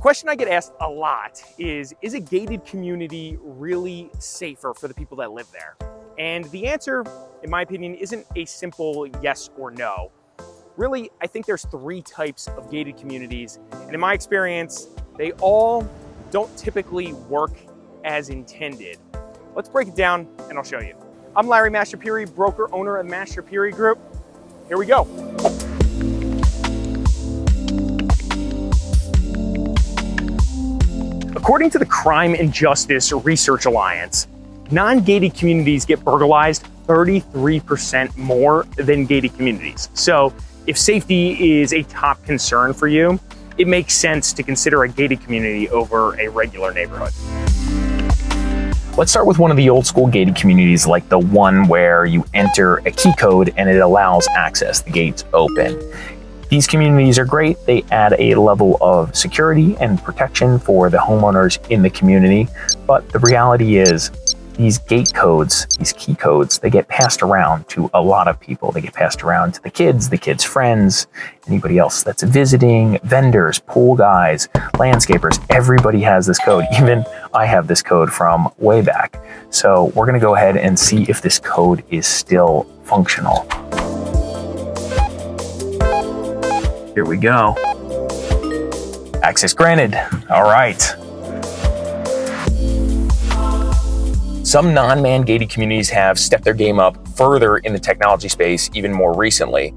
question I get asked a lot is a gated community really safer for the people that live there? And the answer, in my opinion, isn't a simple yes or no. Really, I think there's three types of gated communities, and in my experience, they all don't typically work as intended. Let's break it down and I'll show you. I'm Larry Mashapiri, broker, owner of Mashapiri Group. Here we go. According to the Crime and Justice Research Alliance, non-gated communities get burglarized 33% more than gated communities. So if safety is a top concern for you, it makes sense to consider a gated community over a regular neighborhood. Let's start with one of the old school gated communities, like the one where you enter a key code and it allows access, the gates open. These communities are great. They add a level of security and protection for the homeowners in the community. But the reality is these gate codes, these key codes, they get passed around to a lot of people. They get passed around to the kids' friends, anybody else that's visiting, vendors, pool guys, landscapers. Everybody has this code. Even I have this code from way back. So we're going to go ahead and see if this code is still functional. Here we go. Access granted. All right. Some non-man gated communities have stepped their game up further in the technology space even more recently.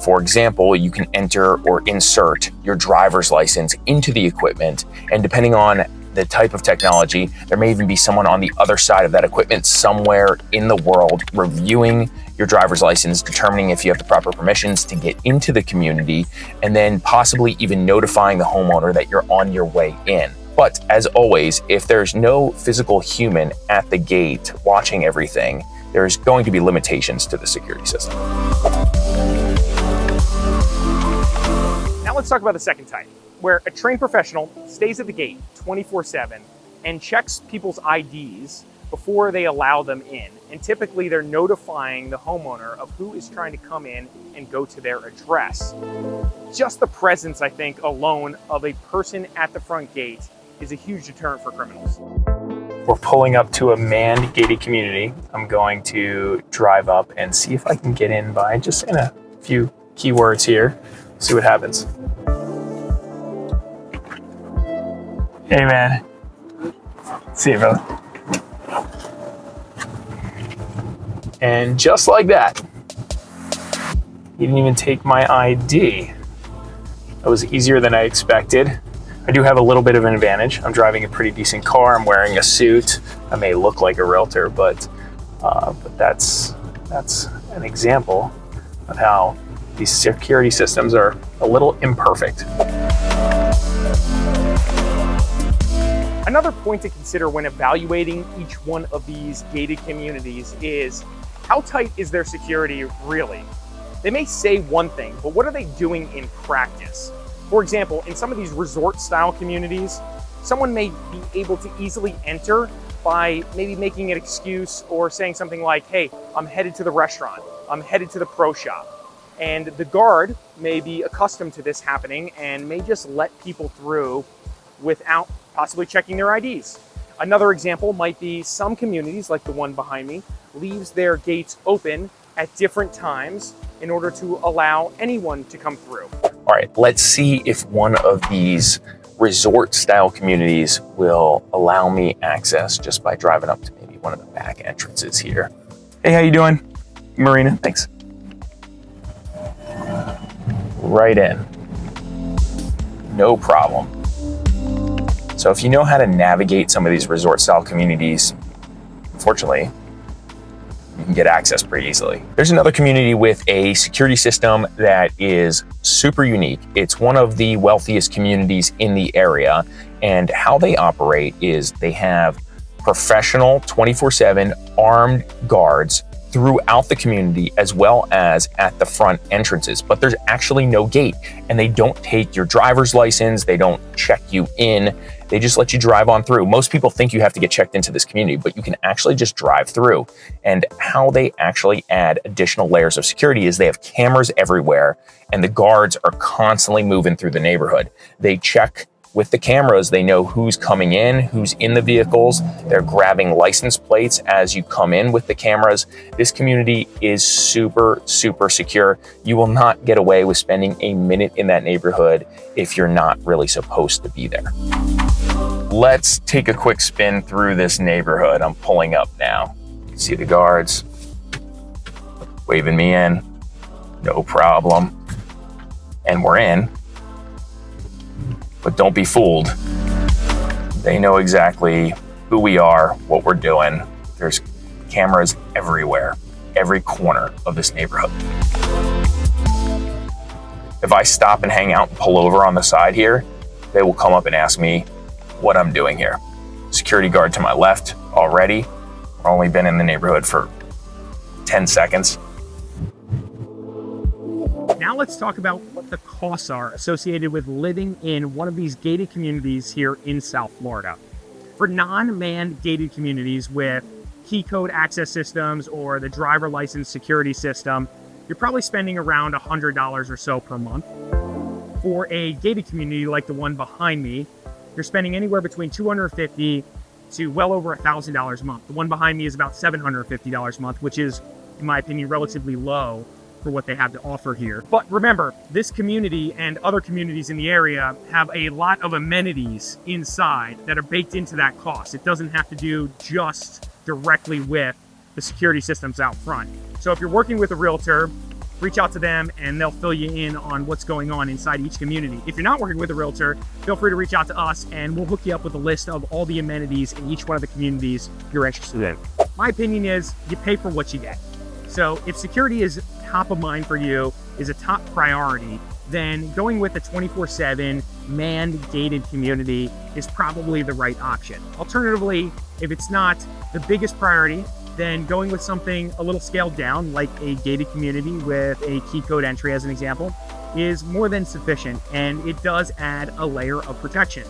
For example, you can enter or insert your driver's license into the equipment, and depending on the type of technology, there may even be someone on the other side of that equipment somewhere in the world reviewing your driver's license, determining if you have the proper permissions to get into the community, and then possibly even notifying the homeowner that you're on your way in. But as always, if there's no physical human at the gate watching everything, there's going to be limitations to the security system. Now let's talk about the second type, where a trained professional stays at the gate 24/7 and checks people's IDs before they allow them in. And typically they're notifying the homeowner of who is trying to come in and go to their address. Just the presence, I think, alone of a person at the front gate is a huge deterrent for criminals. We're pulling up to a manned gated community. I'm going to drive up and see if I can get in by just saying a few keywords here. See what happens. Hey man. See you, brother. And just like that, he didn't even take my ID. That was easier than I expected. I do have a little bit of an advantage. I'm driving a pretty decent car. I'm wearing a suit. I may look like a realtor, but that's an example of how these security systems are a little imperfect. Another point to consider when evaluating each one of these gated communities is how tight is their security really? They may say one thing, but what are they doing in practice? For example, in some of these resort-style communities, someone may be able to easily enter by maybe making an excuse or saying something like, hey, I'm headed to the restaurant, I'm headed to the pro shop. And the guard may be accustomed to this happening and may just let people through without possibly checking their IDs. Another example might be some communities, like the one behind me, leaves their gates open at different times in order to allow anyone to come through. All right, let's see if one of these resort-style communities will allow me access just by driving up to maybe one of the back entrances here. Hey, how you doing? Marina, thanks. Right in. No problem. So if you know how to navigate some of these resort-style communities, unfortunately, you can get access pretty easily. There's another community with a security system that is super unique. It's one of the wealthiest communities in the area, and how they operate is they have professional 24/7 armed guards throughout the community as well as at the front entrances, but there's actually no gate, and they don't take your driver's license, they don't check you in, they just let you drive on through. Most people think you have to get checked into this community, but you can actually just drive through. And how they actually add additional layers of security is they have cameras everywhere, and the guards are constantly moving through the neighborhood. They check With the cameras, they know who's coming in, who's in the vehicles. They're grabbing license plates as you come in with the cameras. This community is super, super secure. You will not get away with spending a minute in that neighborhood if you're not really supposed to be there. Let's take a quick spin through this neighborhood. I'm pulling up now. See the guards waving me in, no problem. And we're in. But don't be fooled. They know exactly who we are, what we're doing. There's cameras everywhere, every corner of this neighborhood. If I stop and hang out and pull over on the side here, they will come up and ask me what I'm doing here. Security guard to my left already. I've only been in the neighborhood for 10 seconds. Now let's talk about what the costs are associated with living in one of these gated communities here in South Florida. For non-manned gated communities with key code access systems or the driver license security system, you're probably spending around $100 or so per month. For a gated community like the one behind me, you're spending anywhere between $250 to well over $1,000 a month. The one behind me is about $750 a month, which is, in my opinion, relatively low for what they have to offer here. But remember, this community and other communities in the area have a lot of amenities inside that are baked into that cost. It doesn't have to do just directly with the security systems out front. So if you're working with a realtor, reach out to them and they'll fill you in on what's going on inside each community. If you're not working with a realtor, feel free to reach out to us and we'll hook you up with a list of all the amenities in each one of the communities you're interested in. My opinion is you pay for what you get. So if security is top of mind for you, is a top priority, then going with a 24/7 manned gated community is probably the right option. Alternatively, if it's not the biggest priority, then going with something a little scaled down, like a gated community with a key code entry as an example, is more than sufficient, and it does add a layer of protection.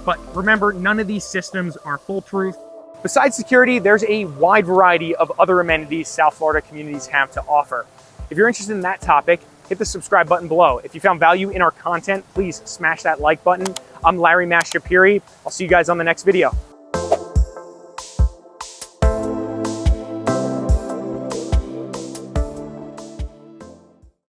But remember, none of these systems are foolproof. Besides security, there's a wide variety of other amenities South Florida communities have to offer. If you're interested in that topic, hit the subscribe button below. If you found value in our content, please smash that like button. I'm Larry Mastrapuri. I'll see you guys on the next video.